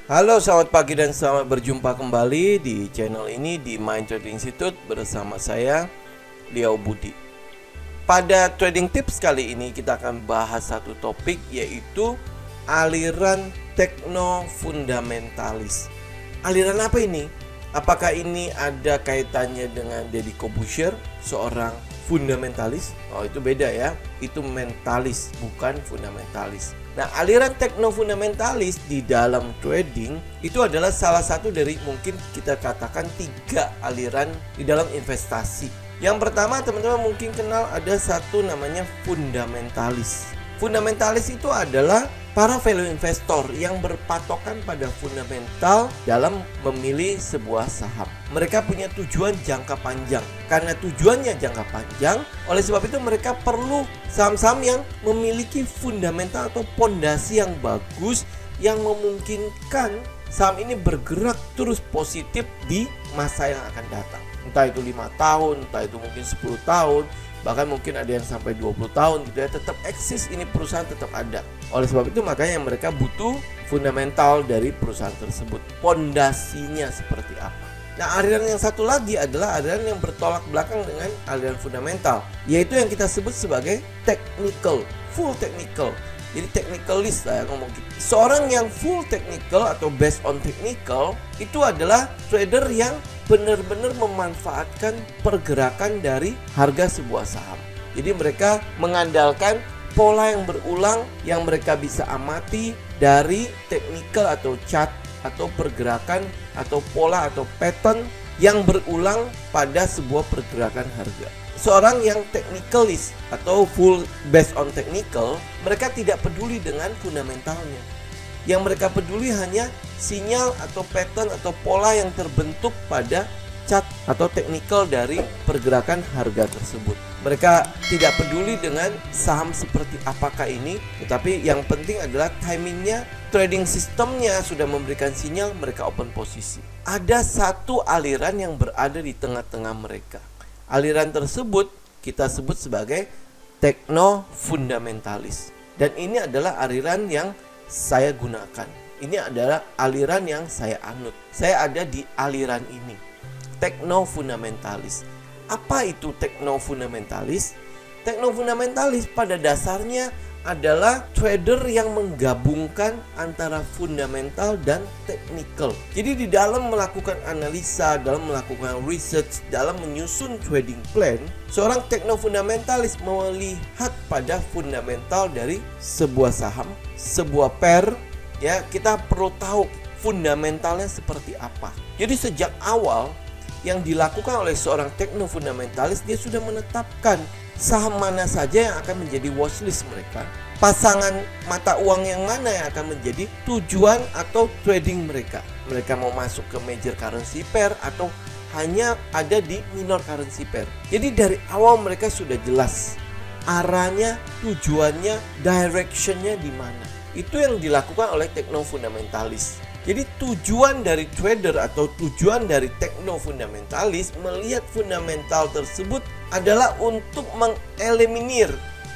Halo, selamat pagi dan selamat berjumpa kembali di channel ini di Mind Trading Institute bersama saya, Liao Budi. Pada trading tips kali ini kita akan bahas satu topik, yaitu aliran tekno fundamentalis. Aliran apa ini? Apakah ini ada kaitannya dengan Deddy Corbuzier, seorang fundamentalis? Oh, itu beda ya. Itu mentalis, bukan fundamentalis. Nah, aliran tekno fundamentalis di dalam trading itu adalah salah satu dari mungkin kita katakan 3 aliran di dalam investasi. Yang pertama, teman-teman mungkin kenal ada satu namanya fundamentalis. Fundamentalis itu adalah para value investor yang berpatokan pada fundamental dalam memilih sebuah saham. Mereka punya tujuan jangka panjang. Karena tujuannya jangka panjang, oleh sebab itu mereka perlu saham-saham yang memiliki fundamental atau pondasi yang bagus, yang memungkinkan saham ini bergerak terus positif di masa yang akan datang. Entah itu 5 tahun, entah itu mungkin 10 tahun, bahkan mungkin ada yang sampai 20 tahun gitu ya, tetap eksis, ini perusahaan tetap ada. Oleh sebab itu makanya mereka butuh fundamental dari perusahaan tersebut, pondasinya seperti apa. Nah, aliran yang satu lagi adalah aliran yang bertolak belakang dengan aliran fundamental, yaitu yang kita sebut sebagai technical, full technical. Jadi technicalist lah ya, ngomong gitu. Seorang yang full technical atau based on technical itu adalah trader yang benar-benar memanfaatkan pergerakan dari harga sebuah saham. Jadi mereka mengandalkan pola yang berulang yang mereka bisa amati dari technical atau chart atau pergerakan atau pola atau pattern yang berulang pada sebuah pergerakan harga. Seorang yang technicalist atau full based on technical, mereka tidak peduli dengan fundamentalnya. Yang mereka peduli hanya sinyal atau pattern atau pola yang terbentuk pada chart atau technical dari pergerakan harga tersebut. Mereka tidak peduli dengan saham seperti apakah ini, tetapi yang penting adalah timingnya, trading sistemnya sudah memberikan sinyal, mereka open posisi. Ada satu aliran yang berada di tengah-tengah mereka. Aliran tersebut kita sebut sebagai tekno fundamentalis. Dan ini adalah aliran yang saya gunakan. Ini adalah aliran yang saya anut. Saya ada di aliran ini, tekno fundamentalis. Apa itu tekno fundamentalis? Tekno fundamentalis pada dasarnya adalah trader yang menggabungkan antara fundamental dan technical. Jadi di dalam melakukan analisa, dalam melakukan research, dalam menyusun trading plan, seorang tekno fundamentalis melihat pada fundamental dari sebuah saham, sebuah pair. Ya, kita perlu tahu fundamentalnya seperti apa. Jadi sejak awal yang dilakukan oleh seorang tekno fundamentalis, dia sudah menetapkan saham mana saja yang akan menjadi watchlist mereka, pasangan mata uang yang mana yang akan menjadi tujuan atau trading mereka. Mereka mau masuk ke major currency pair atau hanya ada di minor currency pair. Jadi dari awal mereka sudah jelas arahnya, tujuannya, directionnya di mana. Itu yang dilakukan oleh tekno fundamentalis. Jadi tujuan dari trader atau tujuan dari tekno fundamentalis melihat fundamental tersebut adalah untuk mengeliminir,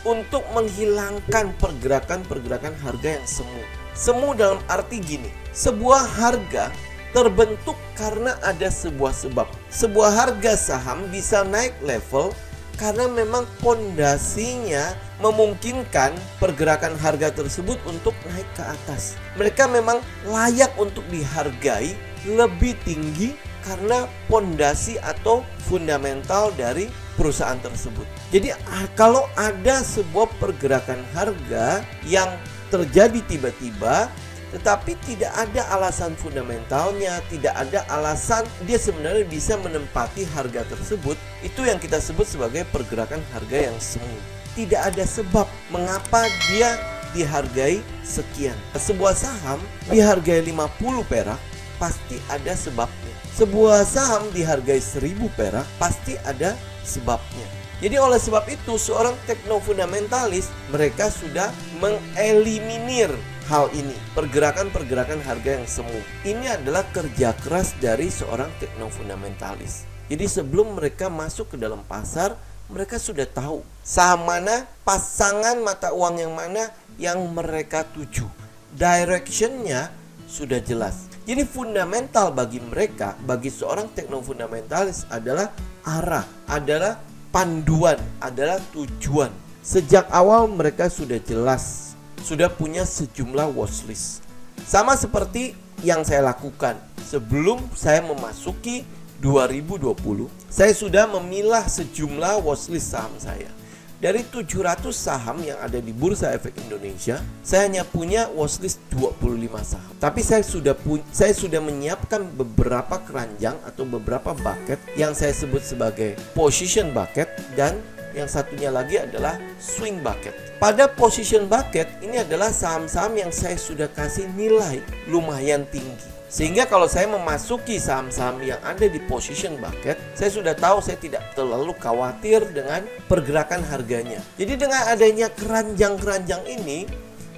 untuk menghilangkan pergerakan-pergerakan harga yang semu. Semu dalam arti gini, sebuah harga terbentuk karena ada sebuah sebab. Sebuah harga saham bisa naik level karena memang pondasinya memungkinkan pergerakan harga tersebut untuk naik ke atas. Mereka memang layak untuk dihargai lebih tinggi karena pondasi atau fundamental dari perusahaan tersebut. Jadi kalau ada sebuah pergerakan harga yang terjadi tiba-tiba, tetapi tidak ada alasan fundamentalnya, tidak ada alasan dia sebenarnya bisa menempati harga tersebut, itu yang kita sebut sebagai pergerakan harga yang semu. Tidak ada sebab mengapa dia dihargai sekian. Sebuah saham dihargai 50 perak, pasti ada sebabnya. Sebuah saham dihargai 1000 perak, pasti ada sebabnya. Jadi oleh sebab itu seorang tekno fundamentalis, mereka sudah mengeliminir hal ini, pergerakan-pergerakan harga yang semu. Ini adalah kerja keras dari seorang tekno fundamentalis. Jadi sebelum mereka masuk ke dalam pasar, mereka sudah tahu saham mana, pasangan mata uang yang mana yang mereka tuju. Directionnya sudah jelas. Jadi fundamental bagi mereka, bagi seorang teknofundamentalis adalah arah, adalah panduan, adalah tujuan. Sejak awal mereka sudah jelas, sudah punya sejumlah watchlist. Sama seperti yang saya lakukan sebelum saya memasuki 2020, saya sudah memilah sejumlah watchlist saham saya. Dari 700 saham yang ada di Bursa Efek Indonesia, saya hanya punya watchlist 25 saham. Tapi saya sudah menyiapkan beberapa keranjang atau beberapa bucket yang saya sebut sebagai position bucket, dan yang satunya lagi adalah swing bucket. Pada position bucket ini adalah saham-saham yang saya sudah kasih nilai lumayan tinggi. Sehingga kalau saya memasuki saham-saham yang ada di position bucket, saya sudah tahu saya tidak terlalu khawatir dengan pergerakan harganya. Jadi dengan adanya keranjang-keranjang ini,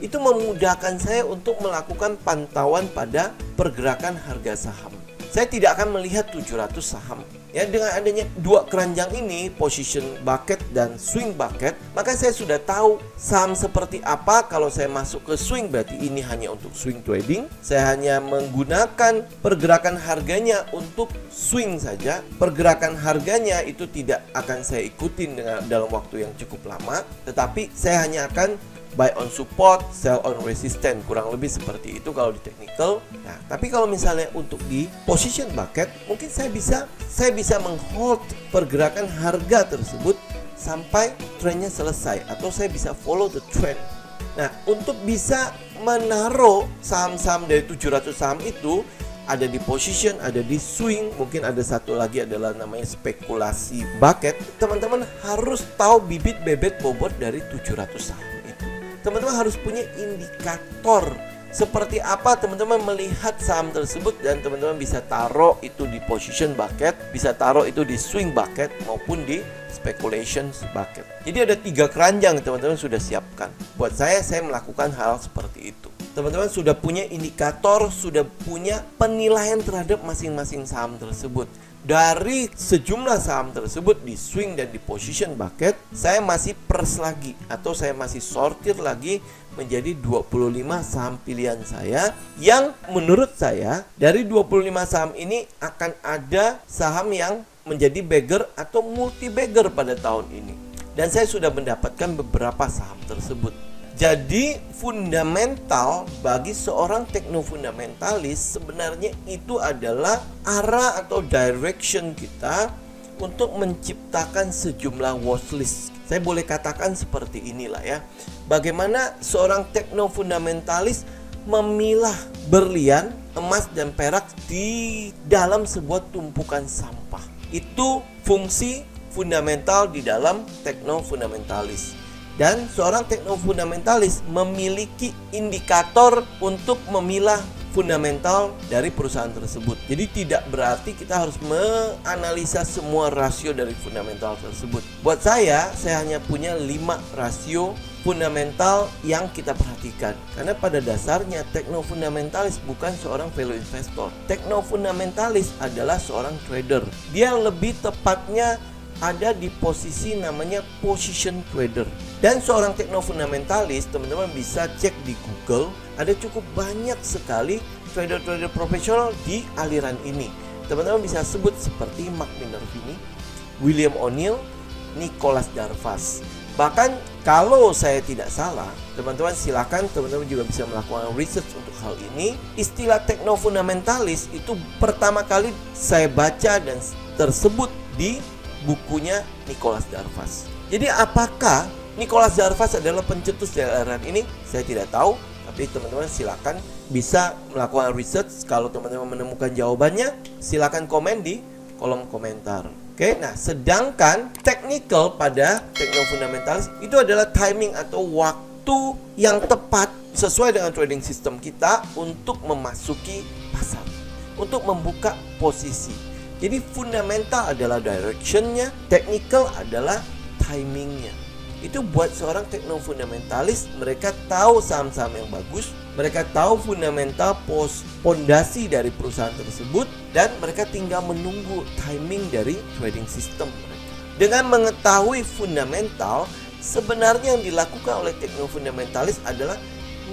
itu memudahkan saya untuk melakukan pantauan pada pergerakan harga saham. Saya tidak akan melihat 700 saham. Ya, dengan adanya dua keranjang ini, position bucket dan swing bucket, maka saya sudah tahu saham seperti apa. Kalau saya masuk ke swing, berarti ini hanya untuk swing trading. Saya hanya menggunakan pergerakan harganya untuk swing saja. Pergerakan harganya itu tidak akan saya ikutin dalam waktu yang cukup lama, tetapi saya hanya akan buy on support, sell on resistance, kurang lebih seperti itu kalau di technical. Nah, tapi kalau misalnya untuk di position bucket, mungkin saya bisa menghold pergerakan harga tersebut sampai trendnya selesai, atau saya bisa follow the trend. Nah, untuk bisa menaruh saham-saham dari 700 saham itu, ada di position, ada di swing, mungkin ada satu lagi adalah namanya spekulasi bucket. Teman-teman harus tahu bibit bebet bobot dari 700 saham. Teman-teman harus punya indikator seperti apa teman-teman melihat saham tersebut, dan teman-teman bisa taruh itu di position bucket, bisa taruh itu di swing bucket maupun di speculation bucket. Jadi ada 3 keranjang teman-teman sudah siapkan. Buat saya melakukan hal seperti itu. Teman-teman sudah punya indikator, sudah punya penilaian terhadap masing-masing saham tersebut. Dari sejumlah saham tersebut di swing dan di position bucket, saya masih pers lagi atau saya masih sortir lagi menjadi 25 saham pilihan saya, yang menurut saya dari 25 saham ini akan ada saham yang menjadi bagger atau multi bagger pada tahun ini. Dan saya sudah mendapatkan beberapa saham tersebut. Jadi fundamental bagi seorang teknofundamentalis sebenarnya itu adalah arah atau direction kita untuk menciptakan sejumlah watchlist. Saya boleh katakan seperti inilah ya. Bagaimana seorang teknofundamentalis memilah berlian, emas dan perak di dalam sebuah tumpukan sampah. Itu fungsi fundamental di dalam teknofundamentalis. Dan seorang teknofundamentalis memiliki indikator untuk memilah fundamental dari perusahaan tersebut. Jadi tidak berarti kita harus menganalisa semua rasio dari fundamental tersebut. Buat saya hanya punya 5 rasio fundamental yang kita perhatikan. Karena pada dasarnya teknofundamentalis bukan seorang value investor. Teknofundamentalis adalah seorang trader. Dia lebih tepatnya ada di posisi namanya position trader. Dan seorang teknofundamentalis, teman-teman bisa cek di Google, ada cukup banyak sekali trader-trader profesional di aliran ini. Teman-teman bisa sebut seperti Mark Minervini, William O'Neill, Nicholas Darvas. Bahkan kalau saya tidak salah, teman-teman silakan teman-teman juga bisa melakukan research untuk hal ini. Istilah teknofundamentalis itu pertama kali saya baca dan tersebut di bukunya Nicholas Darvas. Jadi apakah Nicholas Darvas adalah pencetus dari aliran ini? Saya tidak tahu, tapi teman-teman silakan bisa melakukan research. Kalau teman-teman menemukan jawabannya, silakan komen di kolom komentar. Oke, nah sedangkan technical pada teknofundamentalis itu adalah timing atau waktu yang tepat sesuai dengan trading system kita untuk memasuki pasar, untuk membuka posisi. Jadi fundamental adalah directionnya, technical adalah timingnya. Itu buat seorang teknofundamentalis, mereka tahu saham-saham yang bagus, mereka tahu fundamental pondasi dari perusahaan tersebut, dan mereka tinggal menunggu timing dari trading system mereka. Dengan mengetahui fundamental, sebenarnya yang dilakukan oleh teknofundamentalis adalah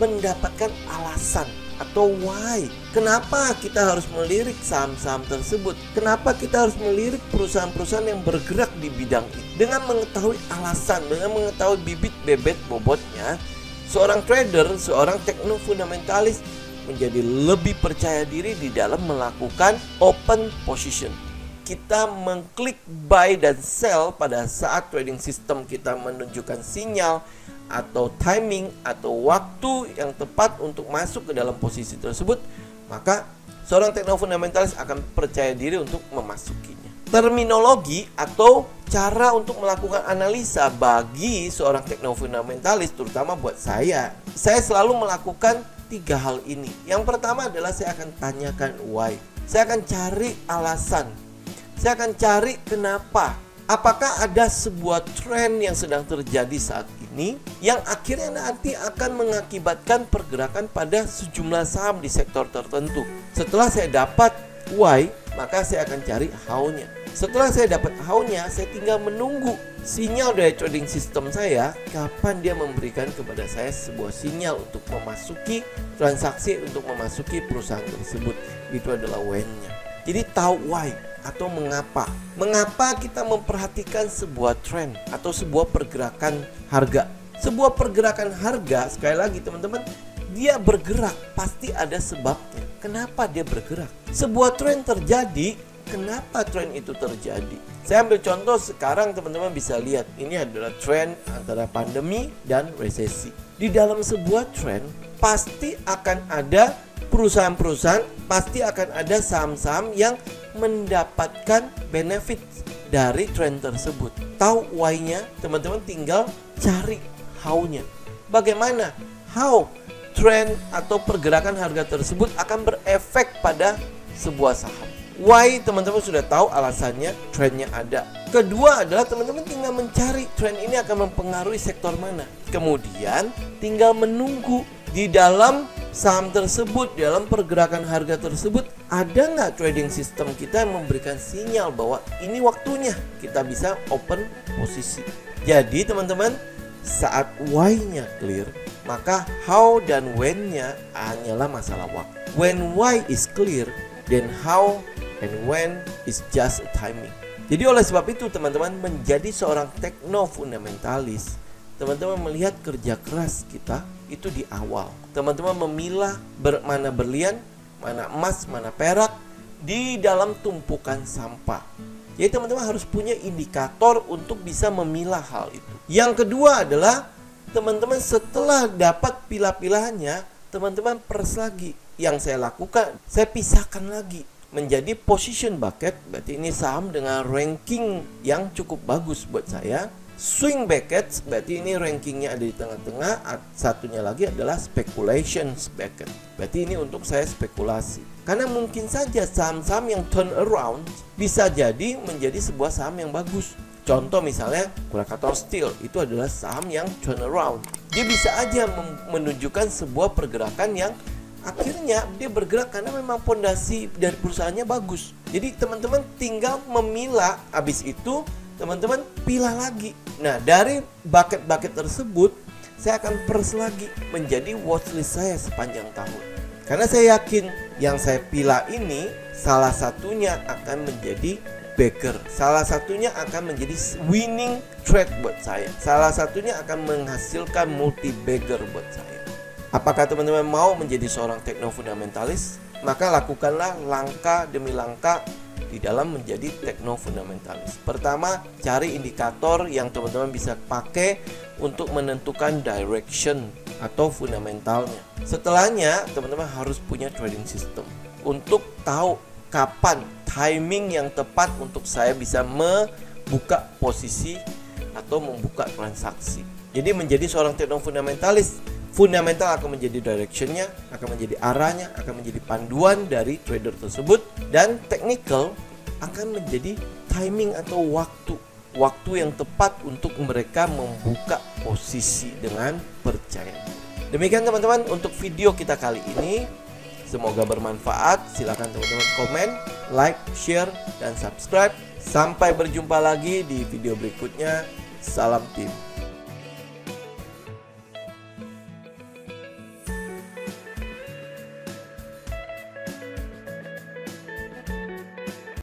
mendapatkan alasan atau why. Kenapa kita harus melirik saham-saham tersebut? Kenapa kita harus melirik perusahaan-perusahaan yang bergerak di bidang itu? Dengan mengetahui alasan, dengan mengetahui bibit bebet bobotnya, seorang trader, seorang teknofundamentalis menjadi lebih percaya diri di dalam melakukan open position. Kita mengklik buy dan sell pada saat trading system kita menunjukkan sinyal atau timing atau waktu yang tepat untuk masuk ke dalam posisi tersebut, maka seorang teknofundamentalis akan percaya diri untuk memasukinya. Terminologi atau cara untuk melakukan analisa bagi seorang teknofundamentalis, terutama buat saya selalu melakukan 3 hal ini. Yang pertama adalah saya akan tanyakan why. Saya akan cari alasan. Saya akan cari kenapa. Apakah ada sebuah tren yang sedang terjadi saat ini yang akhirnya nanti akan mengakibatkan pergerakan pada sejumlah saham di sektor tertentu. Setelah saya dapat why, maka saya akan cari how-nya. Setelah saya dapat how-nya, saya tinggal menunggu sinyal dari trading system saya, kapan dia memberikan kepada saya sebuah sinyal untuk memasuki transaksi, untuk memasuki perusahaan tersebut. Itu adalah when-nya. Jadi tahu why atau mengapa. Mengapa kita memperhatikan sebuah tren atau sebuah pergerakan harga. Sebuah pergerakan harga, sekali lagi teman-teman, dia bergerak pasti ada sebabnya. Kenapa dia bergerak? Sebuah tren terjadi, kenapa tren itu terjadi? Saya ambil contoh sekarang, teman-teman bisa lihat. Ini adalah tren antara pandemi dan resesi. Di dalam sebuah tren pasti akan ada perusahaan-perusahaan, pasti akan ada saham-saham yang mendapatkan benefit dari tren tersebut. Tahu why-nya, teman-teman tinggal cari how-nya. Bagaimana how tren atau pergerakan harga tersebut akan berefek pada sebuah saham. Why, teman-teman sudah tahu alasannya, trennya ada. Kedua adalah teman-teman tinggal mencari tren ini akan mempengaruhi sektor mana. Kemudian tinggal menunggu di dalam saham tersebut, dalam pergerakan harga tersebut, ada nggak trading system kita yang memberikan sinyal bahwa ini waktunya kita bisa open posisi. Jadi teman-teman, saat why-nya clear, maka how dan when-nya hanyalah masalah waktu. When why is clear, then how and when is just a timing. Jadi oleh sebab itu teman-teman, menjadi seorang teknofundamentalis, teman-teman melihat kerja keras kita itu di awal. Teman-teman memilah mana berlian, mana emas, mana perak di dalam tumpukan sampah. Jadi teman-teman harus punya indikator untuk bisa memilah hal itu. Yang kedua adalah teman-teman setelah dapat pilah-pilahannya, teman-teman pers lagi. Yang saya lakukan, saya pisahkan lagi menjadi position bucket. Berarti ini saham dengan ranking yang cukup bagus buat saya. Swing bucket, berarti ini rankingnya ada di tengah-tengah. Satunya lagi adalah speculation bucket. Berarti ini untuk saya spekulasi. Karena mungkin saja saham-saham yang turn around bisa jadi menjadi sebuah saham yang bagus. Contoh misalnya Krakatau Steel, itu adalah saham yang turn around. Dia bisa aja menunjukkan sebuah pergerakan yang akhirnya dia bergerak karena memang pondasi dari perusahaannya bagus. Jadi teman-teman tinggal memilah, habis itu teman-teman pilah lagi. Nah, dari bucket-bucket tersebut saya akan pers lagi menjadi watchlist saya sepanjang tahun. Karena saya yakin yang saya pilah ini salah satunya akan menjadi bagger. Salah satunya akan menjadi winning trade buat saya. Salah satunya akan menghasilkan multi bagger buat saya. Apakah teman-teman mau menjadi seorang teknofundamentalis? Maka lakukanlah langkah demi langkah di dalam menjadi teknofundamentalis. Pertama, cari indikator yang teman-teman bisa pakai untuk menentukan direction atau fundamentalnya. Setelahnya, teman-teman harus punya trading system untuk tahu kapan timing yang tepat untuk saya bisa membuka posisi atau membuka transaksi. Jadi menjadi seorang teknofundamentalis, fundamental akan menjadi directionnya, akan menjadi arahnya, akan menjadi panduan dari trader tersebut. Dan technical akan menjadi timing atau waktu yang tepat untuk mereka membuka posisi dengan percaya. Demikian teman-teman untuk video kita kali ini. Semoga bermanfaat. Silakan teman-teman komen, like, share, dan subscribe. Sampai berjumpa lagi di video berikutnya. Salam tim.